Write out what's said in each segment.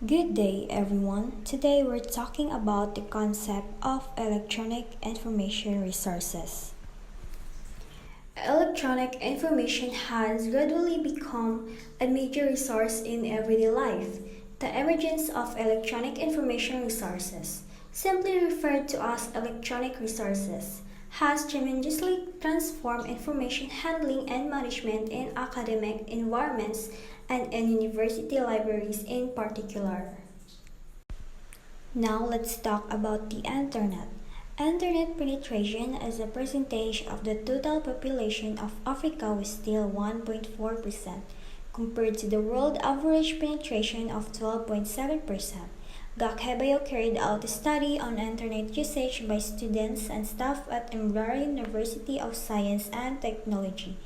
Good day, everyone. Today we're talking about the concept of electronic information resources. Electronic information has gradually become a major resource in everyday life. The emergence of electronic information resources, simply referred to as electronic resources, has tremendously transformed information handling and management in academic environments and in university libraries in particular. Now let's talk about the Internet. Internet penetration as a percentage of the total population of Africa was still 1.4% compared to the world average penetration of 12.7%. Gakhebayo carried out a study on Internet usage by students and staff at Mbara University of Science and Technology,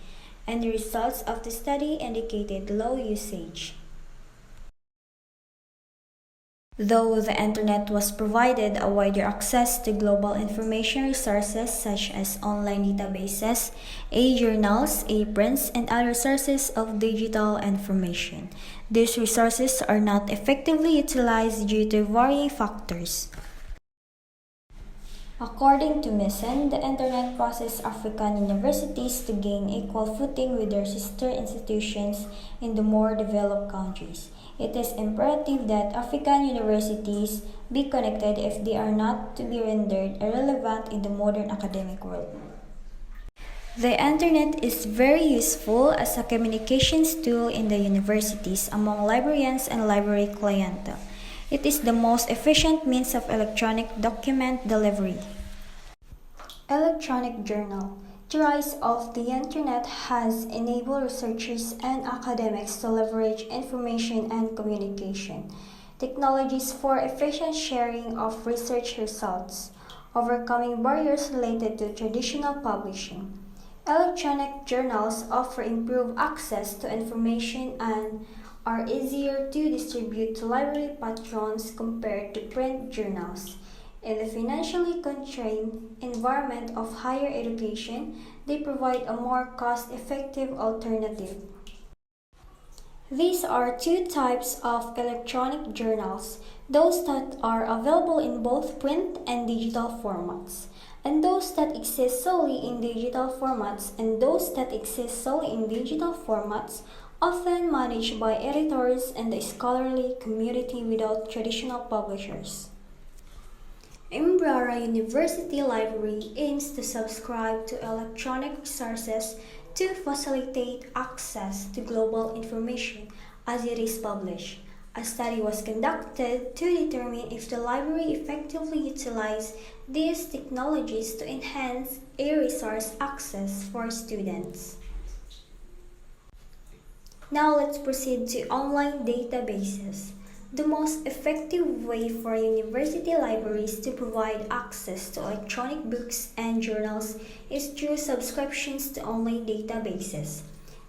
and the results of the study indicated low usage. Though the Internet was provided a wider access to global information resources such as online databases, e-journals, e-prints, and other sources of digital information, these resources are not effectively utilized due to varying factors. According to Mason, the Internet causes African universities to gain equal footing with their sister institutions in the more developed countries. It is imperative that African universities be connected if they are not to be rendered irrelevant in the modern academic world. The Internet is very useful as a communications tool in the universities among librarians and library clientele. It is the most efficient means of electronic document delivery. Electronic journal. The rise of the Internet has enabled researchers and academics to leverage information and communication technologies for efficient sharing of research results, overcoming barriers related to traditional publishing. Electronic journals offer improved access to information and are easier to distribute to library patrons compared to print journals. In the financially constrained environment of higher education, they provide a more cost-effective alternative. These are two types of electronic journals, those that are available in both print and digital formats, and those that exist solely in digital formats, often managed by editors and the scholarly community without traditional publishers. Mbrara University Library aims to subscribe to electronic resources to facilitate access to global information as it is published. A study was conducted to determine if the library effectively utilized these technologies to enhance e-resource access for students. Now let's proceed to online databases. The most effective way for university libraries to provide access to electronic books and journals is through subscriptions to online databases.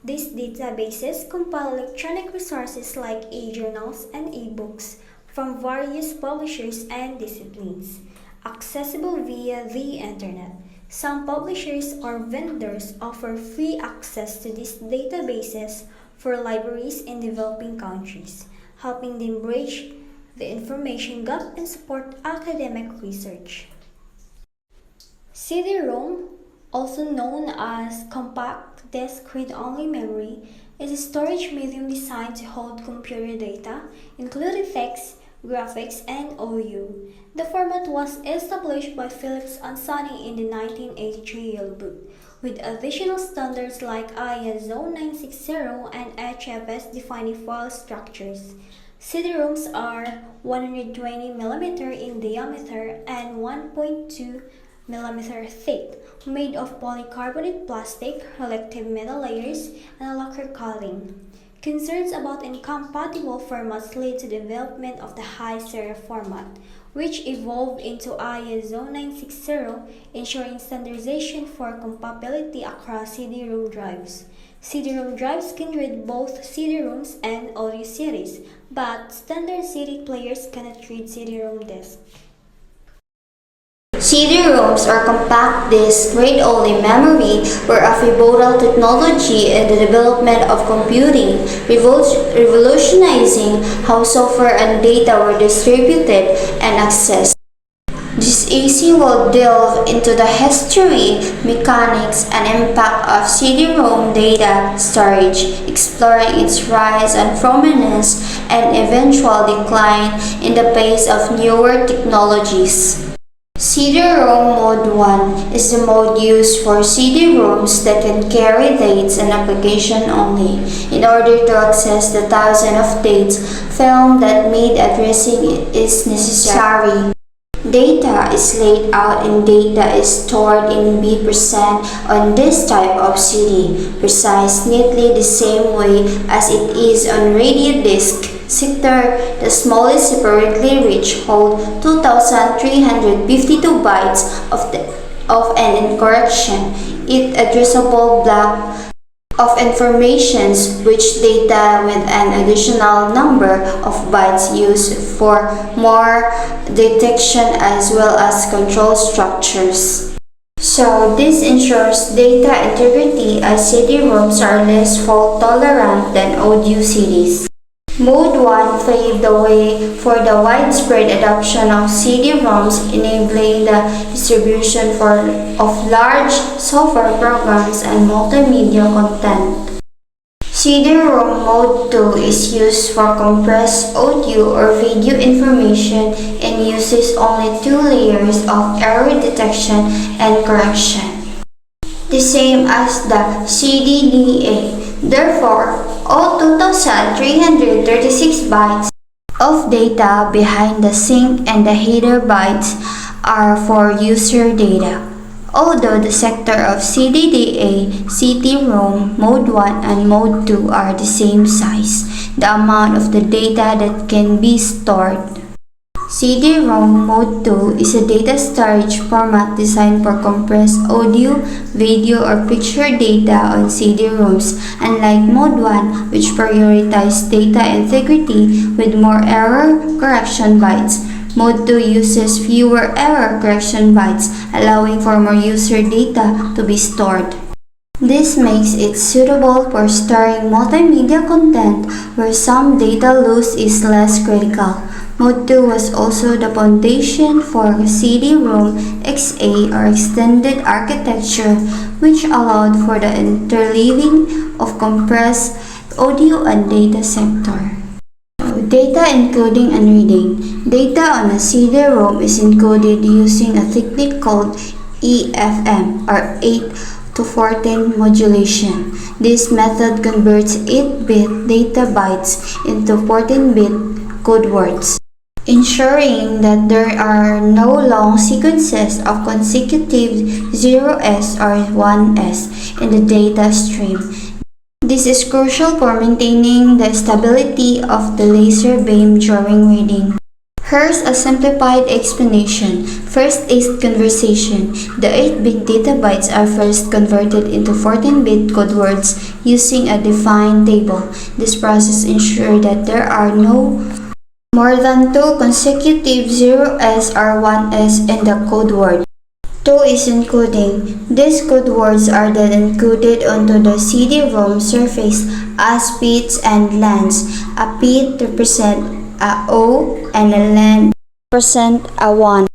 These databases compile electronic resources like e-journals and e-books from various publishers and disciplines, accessible via the Internet. Some publishers or vendors offer free access to these databases for libraries in developing countries, helping them bridge the information gap and support academic research. CD-ROM, also known as compact disk read-only memory, is a storage medium designed to hold computer data, including text, graphics, and audio. The format was established by Phillips and Sonny in the 1983 Yearbook, with additional standards like ISO 960 and HFS defining file structures. CD-ROMs are 120mm in diameter and 1.2mm thick, made of polycarbonate plastic, reflective metal layers, and lacquer coating. Concerns about incompatible formats led to the development of the high serif format, which evolved into ISO 960, ensuring standardization for compatibility across CD-ROM drives. CD-ROM drives can read both CD-ROMs and audio CDs, but standard CD players cannot read CD-ROM discs. CD-ROMs or compact disc read-only memory were a pivotal technology in the development of computing, revolutionizing how software and data were distributed and accessed. This essay will delve into the history, mechanics, and impact of CD-ROM data storage, exploring its rise and prominence and eventual decline in the face of newer technologies. CD-ROM Mode 1 is the mode used for CD-ROMs that can carry dates and application only. In order to access the thousands of dates film that made addressing is necessary. Data is laid out and data is stored in B% on this type of CD, precise neatly the same way as it is on radio disk. Sector, the smallest separately rich, hold 2,352 bytes of an incorrection. It addressable block of informations which data with an additional number of bytes used for more detection as well as control structures. So this ensures data integrity as CD-ROMs are less fault tolerant than audio CDs. Mode 1 paved the way for the widespread adoption of CD-ROMs, enabling the distribution of large software programs and multimedia content. CD-ROM Mode 2 is used for compressed audio or video information and uses only 2 layers of error detection and correction, the same as the CDDA. Therefore, all 2,336 bytes of data behind the sink and the header bytes are for user data. Although the sector of CDDA, CD-ROM, Mode 1 and Mode 2 are the same size, the amount of the data that can be stored. CD-ROM Mode 2 is a data storage format designed for compressed audio, video, or picture data on CD-ROMs, unlike Mode 1, which prioritizes data integrity with more error correction bytes. Mode 2 uses fewer error correction bytes, allowing for more user data to be stored. This makes it suitable for storing multimedia content where some data loss is less critical. Mode 2 was also the foundation for CD-ROM XA or extended architecture, which allowed for the interleaving of compressed audio and data sector. Data encoding and reading. Data on a CD-ROM is encoded using a technique called EFM or 8 to 14 modulation. This method converts 8-bit data bytes into 14-bit code words, ensuring that there are no long sequences of consecutive 0s or 1s in the data stream. This is crucial for maintaining the stability of the laser beam during reading. Here's a simplified explanation. First is conversion. The 8-bit data bytes are first converted into 14-bit code words using a defined table. This process ensures that there are no more than 2 consecutive 0s or 1s in the code word. 2 is encoding. These code words are then encoded onto the CD-ROM surface as bits and lines. A bit represents a O and a len represent a 1.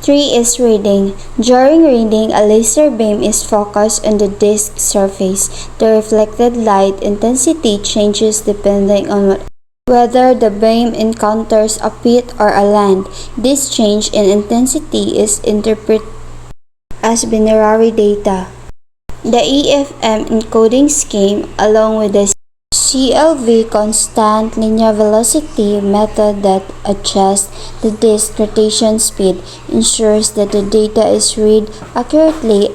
3 is reading. During reading, a laser beam is focused on the disk surface. The reflected light intensity changes depending on whether the beam encounters a pit or a land. This change in intensity is interpreted as binary data. The EFM encoding scheme, along with the CLV constant linear velocity method that adjusts the disk rotation speed, ensures that the data is read accurately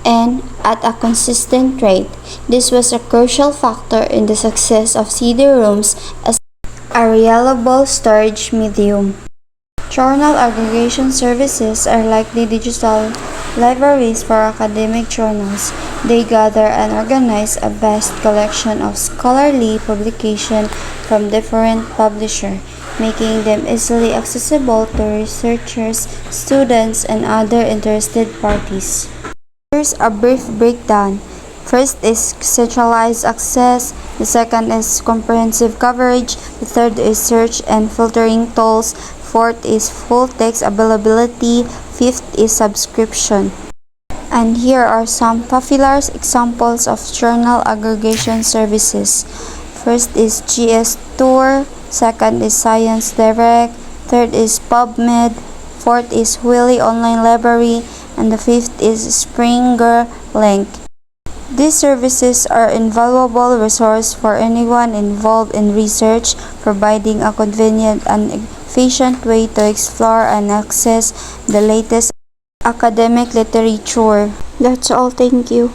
and at a consistent rate. This was a crucial factor in the success of CD-ROMs as a reliable storage medium. Journal aggregation services are like the digital libraries for academic journals. They gather and organize a vast collection of scholarly publications from different publishers. making them easily accessible to researchers, students, and other interested parties. Here's a brief breakdown. First is centralized access, the second is comprehensive coverage, the third is search and filtering tools, fourth is full text availability, fifth is subscription. And here are some popular examples of journal aggregation services. First is GS Tour, second is Science Direct, third is PubMed, fourth is Wiley Online Library, and the fifth is Springer Link. These services are invaluable resource for anyone involved in research, providing a convenient and efficient way to explore and access the latest academic literature. That's all. Thank you.